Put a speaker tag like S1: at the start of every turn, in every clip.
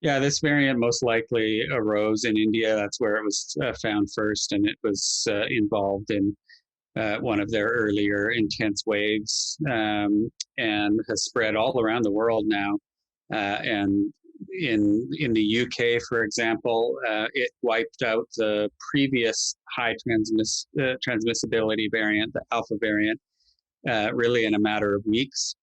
S1: Yeah, this variant most likely arose in India. That's where it was found first, and it was involved in one of their earlier intense waves, and has spread all around the world now. And in the UK, for example, it wiped out the previous high transmissibility variant, the alpha variant, really in a matter of weeks,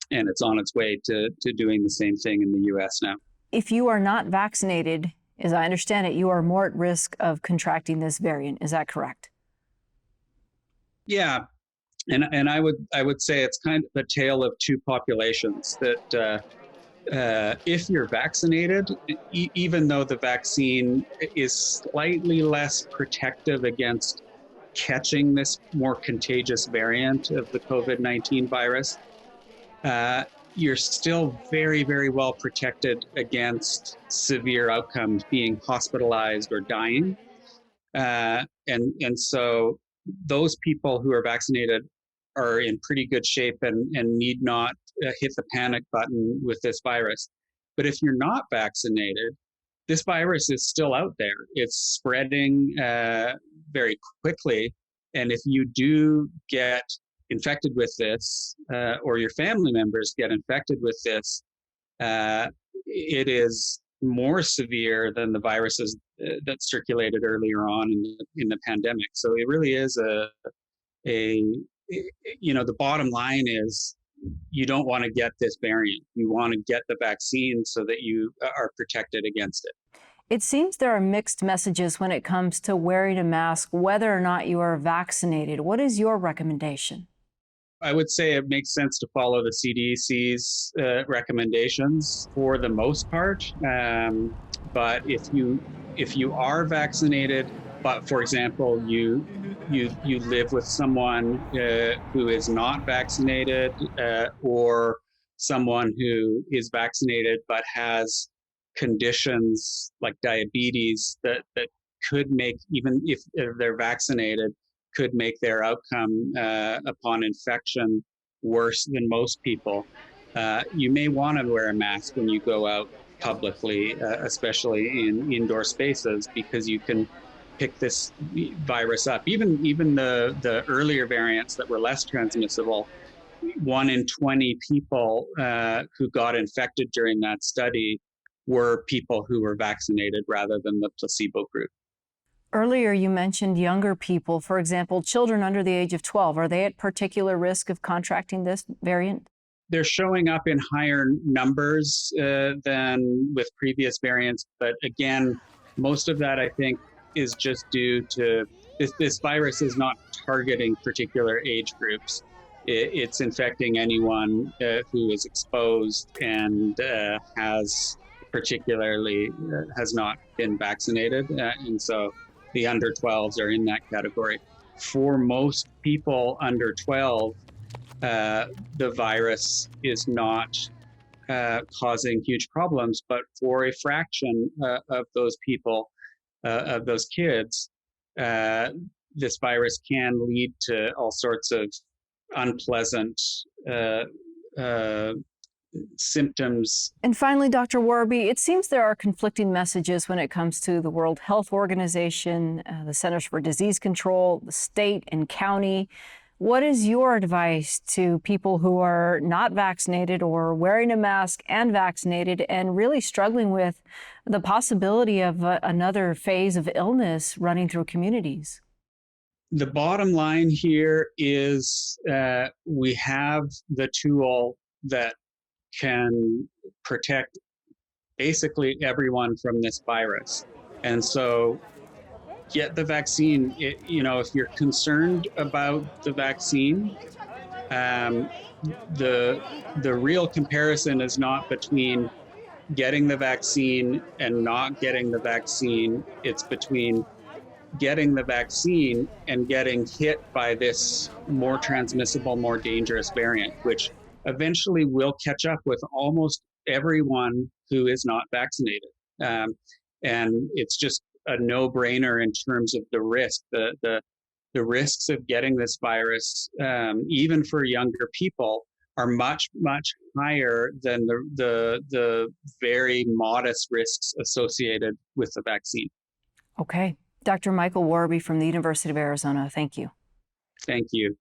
S1: and it's on its way to doing the same thing in the US now.
S2: If you are not vaccinated, as I understand it, you are more at risk of contracting this variant. Is that correct?
S1: Yeah, and I would say it's kind of a tale of two populations. That if you're vaccinated, even though the vaccine is slightly less protective against catching this more contagious variant of the COVID-19 virus, uh, you're still very, very well protected against severe outcomes, being hospitalized or dying. And so those people who are vaccinated are in pretty good shape and need not hit the panic button with this virus. But if you're not vaccinated, this virus is still out there. It's spreading very quickly. And if you do get infected with this, or your family members get infected with this, it is more severe than the viruses that circulated earlier on in the pandemic. So it really is a the bottom line is you don't want to get this variant. You want to get the vaccine so that you are protected against it.
S2: It seems there are mixed messages when it comes to wearing a mask, whether or not you are vaccinated. What is your recommendation?
S1: I would say it makes sense to follow the CDC's recommendations for the most part. But if you are vaccinated, but for example, you live with someone who is not vaccinated, or someone who is vaccinated but has conditions like diabetes that could make, even if they're vaccinated, could make their outcome upon infection worse than most people. You may want to wear a mask when you go out publicly, especially in indoor spaces, because you can pick this virus up. Even the earlier variants that were less transmissible, 1 in 20 people who got infected during that study were people who were vaccinated rather than the placebo group.
S2: Earlier, you mentioned younger people, for example, children under the age of 12. Are they at particular risk of contracting this variant?
S1: They're showing up in higher numbers than with previous variants. But again, most of that, I think, is just due to this virus is not targeting particular age groups. It's infecting anyone who is exposed and has not been vaccinated. And so the under 12s are in that category. For most people under 12, the virus is not causing huge problems, but for a fraction of those people, of those kids, this virus can lead to all sorts of unpleasant symptoms.
S2: And finally, Dr. Warby, it seems there are conflicting messages when it comes to the World Health Organization, the Centers for Disease Control, the state and county. What is your advice to people who are not vaccinated or wearing a mask and vaccinated and really struggling with the possibility of another phase of illness running through communities?
S1: The bottom line here is we have the tool that can protect basically everyone from this virus. And so get the vaccine. If you're concerned about the vaccine, the real comparison is not between getting the vaccine and not getting the vaccine. It's between getting the vaccine and getting hit by this more transmissible, more dangerous variant, which eventually will catch up with almost everyone who is not vaccinated. And it's just a no-brainer in terms of the risk. The risks of getting this virus, even for younger people, are much, much higher than the very modest risks associated with the vaccine.
S2: Okay. Dr. Michael Warby from the University of Arizona, thank you.
S1: Thank you.